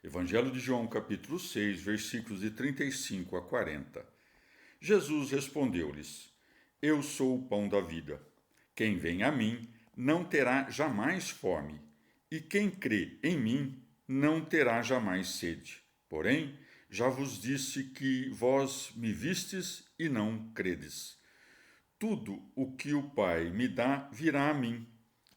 Evangelho de João, capítulo 6, versículos de 35 a 40. Jesus respondeu-lhes: Eu sou o pão da vida. Quem vem a mim não terá jamais fome, e quem crê em mim não terá jamais sede. Porém, já vos disse que vós me vistes e não credes. Tudo o que o Pai me dá virá a mim,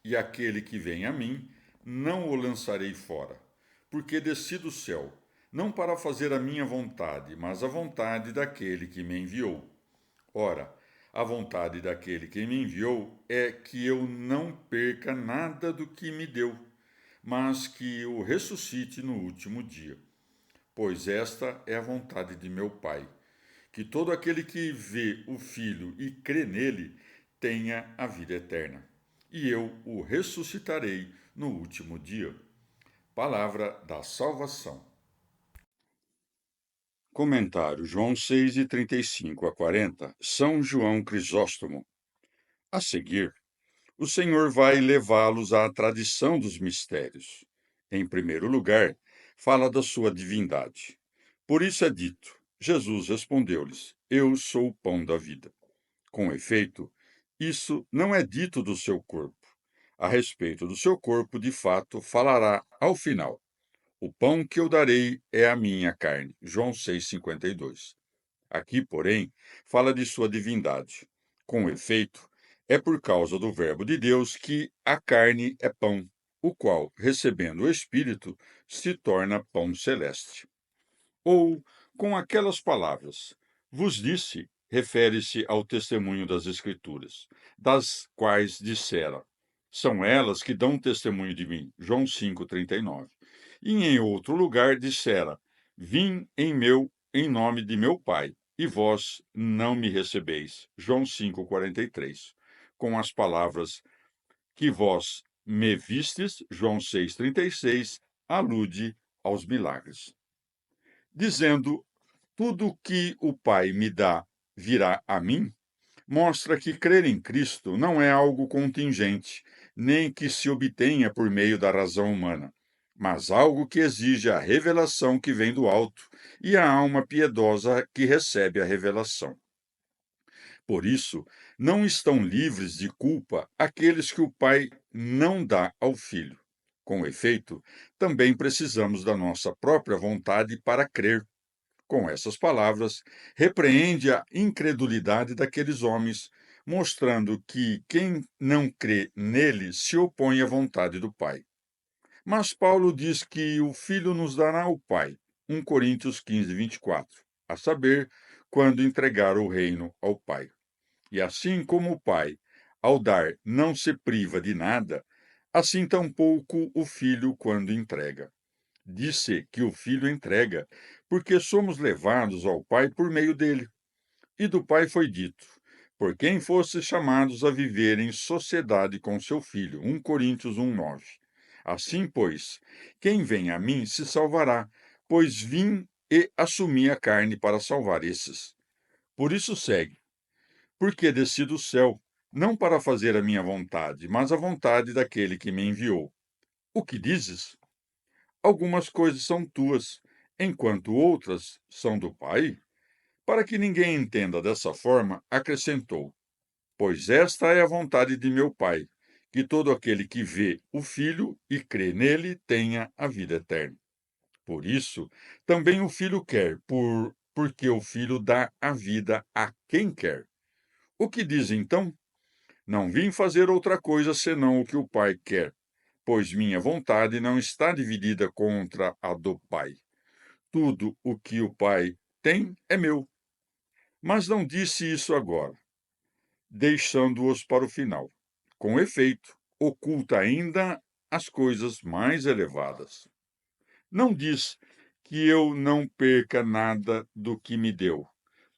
e aquele que vem a mim não o lançarei fora, porque desci do céu, não para fazer a minha vontade, mas a vontade daquele que me enviou. Ora, a vontade daquele que me enviou é que eu não perca nada do que me deu, mas que o ressuscite no último dia. Pois esta é a vontade de meu Pai, que todo aquele que vê o Filho e crê nele tenha a vida eterna, e eu o ressuscitarei no último dia. Palavra da salvação. Comentário João 6, de 35 a 40, São João Crisóstomo. A seguir, o Senhor vai levá-los à tradição dos mistérios. Em primeiro lugar, fala da sua divindade. Por isso é dito: Jesus respondeu-lhes: Eu sou o pão da vida. Com efeito, isso não é dito do seu corpo. A respeito do seu corpo, de fato, falará ao final. O pão que eu darei é a minha carne. João 6,52. Aqui, porém, fala de sua divindade. Com efeito, é por causa do Verbo de Deus que a carne é pão, o qual, recebendo o Espírito, se torna pão celeste. Ou, com aquelas palavras, vos disse, refere-se ao testemunho das Escrituras, das quais dissera: são elas que dão testemunho de mim. João 5,39. E em outro lugar dissera: vim em nome de meu Pai, e vós não me recebeis. João 5,43. Com as palavras que vós me vistes, João 6,36, alude aos milagres. Dizendo: tudo o que o Pai me dá virá a mim, mostra que crer em Cristo não é algo contingente, nem que se obtenha por meio da razão humana, mas algo que exige a revelação que vem do alto e a alma piedosa que recebe a revelação. Por isso, não estão livres de culpa aqueles que o Pai não dá ao Filho. Com efeito, também precisamos da nossa própria vontade para crer. Com essas palavras, repreende a incredulidade daqueles homens, mostrando que quem não crê nele se opõe à vontade do Pai. Mas Paulo diz que o Filho nos dará o Pai, 1 Coríntios 15, 24, a saber, quando entregar o reino ao Pai. E assim como o Pai, ao dar, não se priva de nada, assim tampouco o Filho quando entrega. Disse que o Filho entrega, porque somos levados ao Pai por meio dele. E do Pai foi dito: por quem fosse chamados a viver em sociedade com seu Filho. 1 Coríntios 1,9. Assim, pois, quem vem a mim se salvará, pois vim e assumi a carne para salvar esses. Por isso segue: porque desci do céu, não para fazer a minha vontade, mas a vontade daquele que me enviou. O que dizes? Algumas coisas são tuas, enquanto outras são do Pai? Para que ninguém entenda dessa forma, acrescentou: pois esta é a vontade de meu Pai, que todo aquele que vê o Filho e crê nele tenha a vida eterna. Por isso, também o Filho quer, porque o Filho dá a vida a quem quer. O que diz então? Não vim fazer outra coisa senão o que o Pai quer, pois minha vontade não está dividida contra a do Pai. Tudo o que o Pai tem é meu. Mas não disse isso agora, deixando-os para o final. Com efeito, oculta ainda as coisas mais elevadas. Não diz que eu não perca nada do que me deu,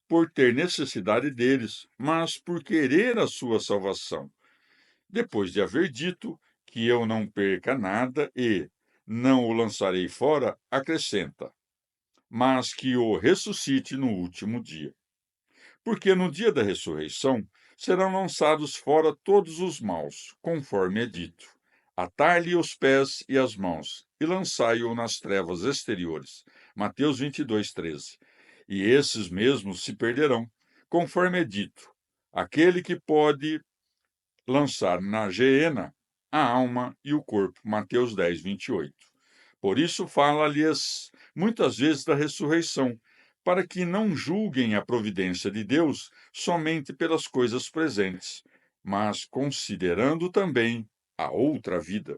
por ter necessidade deles, mas por querer a sua salvação. Depois de haver dito que eu não perca nada e não o lançarei fora, acrescenta: mas que o ressuscite no último dia. Porque no dia da ressurreição serão lançados fora todos os maus, conforme é dito. atar-lhe os pés e as mãos, e lançai-o nas trevas exteriores. Mateus 22:13. E esses mesmos se perderão, conforme é dito, aquele que pode lançar na geena a alma e o corpo. Mateus 10:28. Por isso fala-lhes muitas vezes da ressurreição, para que não julguem a providência de Deus somente pelas coisas presentes, mas considerando também a outra vida.